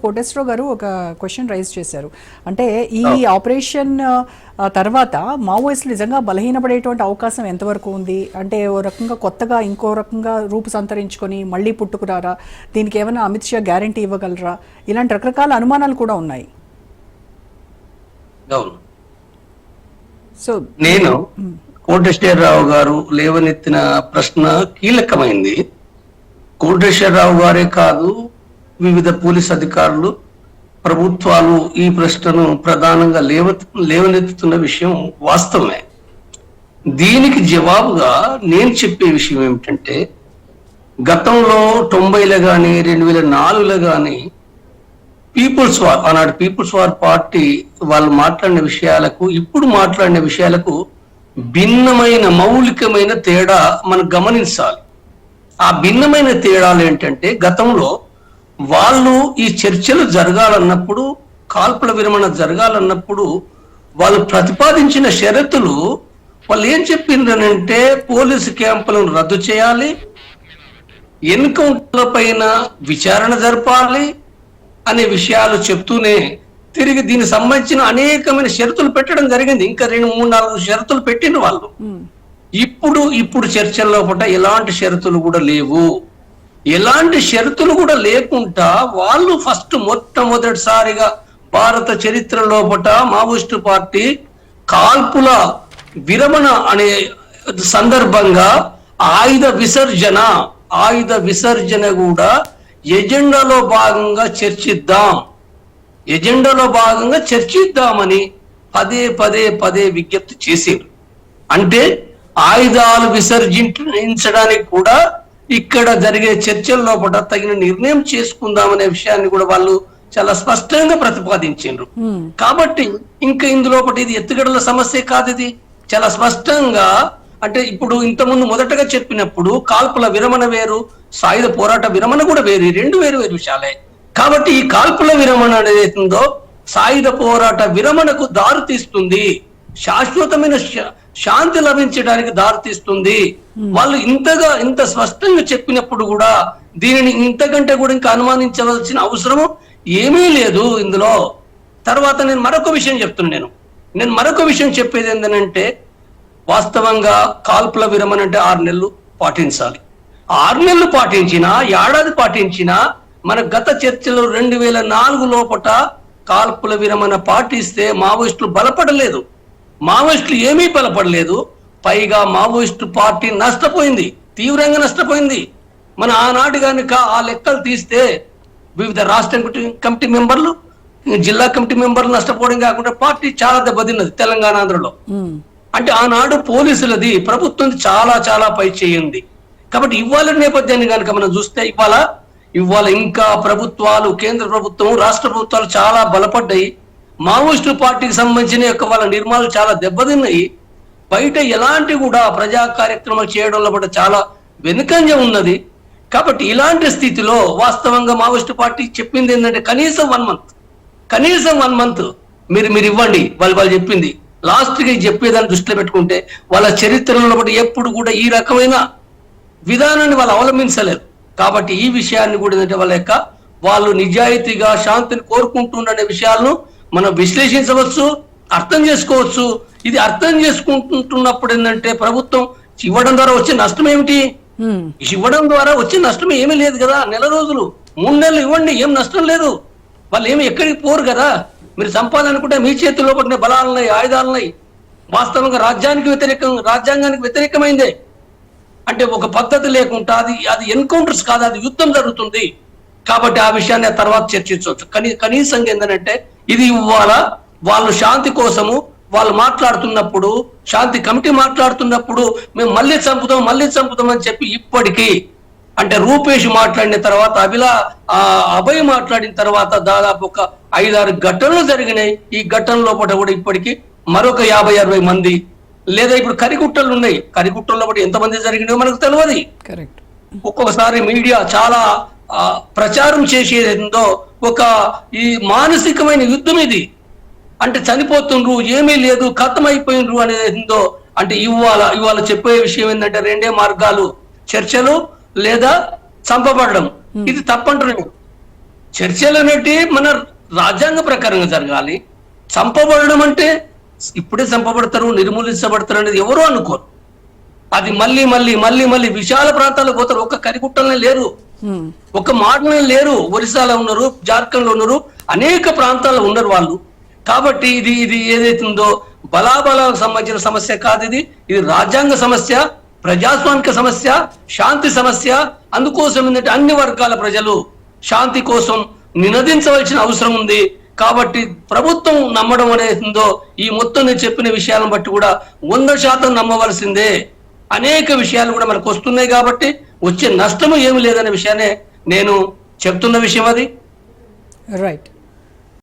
కోటేశ్వరరావు గారు ఒక question raise చేశారు. అంటే ఈ ఆపరేషన్ తర్వాత మావోయిస్టులు నిజంగా బలహీనపడేటువంటి అవకాశం ఎంతవరకు ఉంది? అంటే ఓ రకంగా కొత్తగా ఇంకో రకంగా రూపు సంతరించుకొని మళ్ళీ పుట్టుకురారా? దీనికి ఏమైనా అమిత్ షా గ్యారంటీ ఇవ్వగలరా? ఇలాంటి రకరకాల అనుమానాలు కూడా ఉన్నాయి. సో నేను కోటేశ్వరరావు గారు లేవనెత్తిన ప్రశ్న కీలకమైంది. కోటేశ్వరరావు గారే కాదు, వివిధ పోలీస్ అధికారులు, ప్రభుత్వాలు ఈ ప్రశ్నను ప్రధానంగా లేవనెత్తుతున్న విషయం వాస్తవమే. దీనికి జవాబుగా నేను చెప్పే విషయం ఏమిటంటే, గతంలో 90లో కానీ 2004లో కానీ పీపుల్స్ వార్, ఆనాడు పీపుల్స్ వార్ పార్టీ వాళ్ళు మాట్లాడిన విషయాలకు ఇప్పుడు మాట్లాడిన విషయాలకు భిన్నమైన మౌలికమైన తేడా మనం గమనించాలి. ఆ భిన్నమైన తేడాలు ఏంటంటే, గతంలో వాళ్ళు ఈ చర్చలు జరగాలన్నప్పుడు, కాల్పుల విరమణ జరగాలన్నప్పుడు వాళ్ళు ప్రతిపాదించిన షరతులు వాళ్ళు ఏం చెప్పిండ్రనంటే, పోలీసు క్యాంపులను రద్దు చేయాలి, ఎన్కౌంటర్ల పైన విచారణ జరపాలి అనే విషయాలు చెప్తూనే తిరిగి దీనికి సంబంధించిన అనేకమైన షరతులు పెట్టడం జరిగింది. ఇంకా 2-3-4 షరతులు పెట్టిన వాళ్ళు. ఇప్పుడు చర్చల్లో పూట ఎలాంటి షరతులు కూడా లేవు. ఎలాంటి షరతులు కూడా లేకుండా వాళ్ళు మొట్టమొదటిసారిగా భారత చరిత్రలో పూట మావోయిస్టు పార్టీ కాల్పుల విరమణ అనే సందర్భంగా ఆయుధ విసర్జన కూడా ఎజెండాలో భాగంగా చర్చిద్దామని పదే విజ్ఞప్తి చేశారు. అంటే ఆయుధాలు విసర్జించడానికి కూడా ఇక్కడ జరిగే చర్చల్లో కూడా తగిన నిర్ణయం చేసుకుందామనే విషయాన్ని కూడా వాళ్ళు చాలా స్పష్టంగా ప్రతిపాదించారు. కాబట్టి ఇంకా ఇందులో ఒకటి ఇది ఎత్తుగడల సమస్య కాదు, ఇది చాలా స్పష్టంగా. అంటే ఇప్పుడు ఇంతకుముందు మొదటగా చెప్పినప్పుడు కాల్పుల విరమణ వేరు, సాయుధ పోరాట విరమణ కూడా వేరు, రెండు వేరు విషయాలే. కాబట్టి ఈ కాల్పుల విరమణ అనేది సాయుధ పోరాట విరమణకు దారి తీస్తుంది, శాశ్వతమైన శాంతి లభించడానికి దారితీస్తుంది. వాళ్ళు ఇంత స్పష్టంగా చెప్పినప్పుడు కూడా దీనిని ఇంతకంటే కూడా ఇంకా అనుమానించవలసిన అవసరం ఏమీ లేదు ఇందులో. తర్వాత నేను మరొక విషయం చెప్తున్నాను. నేను మరొక విషయం చెప్పేది ఏంటంటే, వాస్తవంగా కాల్పుల విరమణ అంటే 6 నెలలు పాటించాలి. 6 నెలలు పాటించినా, ఏడాది పాటించినా, మన గత చర్చలో 2004 లోపట కాల్పుల విరమణ పాటిస్తే మావోయిస్టులు బలపడలేదు. మావోయిస్టులు ఏమీ బలపడలేదు. పైగా మావోయిస్టు పార్టీ నష్టపోయింది, తీవ్రంగా నష్టపోయింది. మన ఆనాటి కనుక ఆ లెక్కలు తీస్తే వివిధ రాష్ట్ర కమిటీ మెంబర్లు, జిల్లా కమిటీ మెంబర్లు నష్టపోవడం కాకుండా పార్టీ చాలా దెబ్బతిన్నది తెలంగాణ, ఆంధ్రలో. అంటే ఆనాడు పోలీసులది, ప్రభుత్వం చాలా పై చేయింది. కాబట్టి ఇవాళ నేపథ్యాన్ని కనుక మనం చూస్తే ఇవాళ ఇంకా ప్రభుత్వాలు, కేంద్ర ప్రభుత్వం, రాష్ట్ర ప్రభుత్వాలు చాలా బలపడ్డాయి. మావోయిస్టు పార్టీకి సంబంధించిన వాళ్ళ నిర్మాణాలు చాలా దెబ్బతిన్నాయి. బయట ఎలాంటి కూడా ప్రజా కార్యక్రమాలు చేయడంలో కూడా చాలా వెనుకంజ ఉన్నది. కాబట్టి ఇలాంటి స్థితిలో వాస్తవంగా మావోయిస్టు పార్టీ చెప్పింది ఏంటంటే, కనీసం 1 మంత్ మీరు ఇవ్వండి. వాళ్ళు చెప్పింది లాస్ట్గా చెప్పేదాన్ని దృష్టిలో పెట్టుకుంటే వాళ్ళ చరిత్రలో కూడా ఎప్పుడు కూడా ఈ రకమైన విధానాన్ని వాళ్ళు అవలంబించలేరు. కాబట్టి ఈ విషయాన్ని కూడా ఏంటంటే వాళ్ళు నిజాయితీగా శాంతిని కోరుకుంటున్న విషయాలను మనం విశ్లేషించవచ్చు, అర్థం చేసుకోవచ్చు. ఇది అర్థం చేసుకుంటున్నప్పుడు ఏంటంటే, ప్రభుత్వం ఇవ్వడం ద్వారా వచ్చే నష్టం ఏమిటి? ఇవ్వడం ద్వారా వచ్చే నష్టం ఏమీ లేదు కదా. 1 నెల రోజులు 3 నెలలు ఇవ్వండి, ఏం నష్టం లేదు. వాళ్ళు ఏమి ఎక్కడికి పోరు కదా. మీరు సంపాదనుకుంటే మీ చేతుల్లో పడిన బలాలున్నాయి, ఆయుధాలున్నాయి. వాస్తవంగా రాజ్యాంగానికి వ్యతిరేకమైందే. అంటే ఒక పద్ధతి లేకుండా అది ఎన్కౌంటర్స్ కాదు, అది యుద్ధం జరుగుతుంది. కాబట్టి ఆ విషయాన్ని తర్వాత చర్చించవచ్చు. కనీసంగా ఏంటంటే, ఇది ఇవాళ వాళ్ళు శాంతి కోసము వాళ్ళు మాట్లాడుతున్నప్పుడు, శాంతి కమిటీ మాట్లాడుతున్నప్పుడు మేము మళ్ళీ చంపుతాం అని చెప్పి ఇప్పటికీ, అంటే రూపేష్ మాట్లాడిన తర్వాత, అభయ్ మాట్లాడిన తర్వాత దాదాపు ఒక 5-6 ఘటనలు జరిగినాయి. ఈ ఘటనలో కూడా ఇప్పటికీ మరొక 50-60 మంది, లేదా ఇప్పుడు కరిగుట్టలు ఉన్నాయి, కరిగుట్టల్లో కూడా ఎంతమంది జరిగినాయో మనకు తెలియదు. ఒక్కొక్కసారి మీడియా చాలా ప్రచారం చేసేదో ఈ మానసికమైన యుద్ధం ఇది. అంటే చనిపోతుండ్రు, ఏమీ లేదు, ఖతమైపోయినరు అనేది అంటే ఇవాళ చెప్పే విషయం ఏంటంటే, 2 మార్గాలు, చర్చలు లేదా చంపబడడం. ఇది తప్పంటున్నాను. చర్చలు అనేటి మన రాజ్యాంగ ప్రకారంగా జరగాలి. చంపబడడం అంటే ఇప్పుడే చంపబడతారు, నిర్మూలించబడతారు అనేది ఎవరు అనుకోరు. అది మళ్ళీ మళ్ళీ మళ్ళీ మళ్ళీ విశాల ప్రాంతాలకు పోతారు. ఒక్క కరిగుట్టలనే లేరు, ఒక మాటలనే లేరు. ఒరిస్సాలో ఉన్నారు, జార్ఖండ్ లో ఉన్నారు, అనేక ప్రాంతాల్లో ఉన్నారు వాళ్ళు. కాబట్టి ఇది ఇది ఏదైతుందో బలాబలాలకు సంబంధించిన సమస్య కాదు. ఇది రాజ్యాంగ సమస్య, ప్రజాస్వామిక సమస్య, శాంతి సమస్య. అందుకోసం ఏంటంటే అన్ని వర్గాల ప్రజలు శాంతి కోసం నినదించవలసిన అవసరం ఉంది. కాబట్టి ప్రభుత్వం నమ్మడం అనేదో ఈ మొత్తం నేను చెప్పిన విషయాలను బట్టి కూడా 100% నమ్మవలసిందే. అనేక విషయాలు కూడా మనకు వస్తున్నాయి కాబట్టి వచ్చే నష్టము ఏమి లేదనే విషయాన్ని నేను చెప్తున్న విషయం అది. రైట్.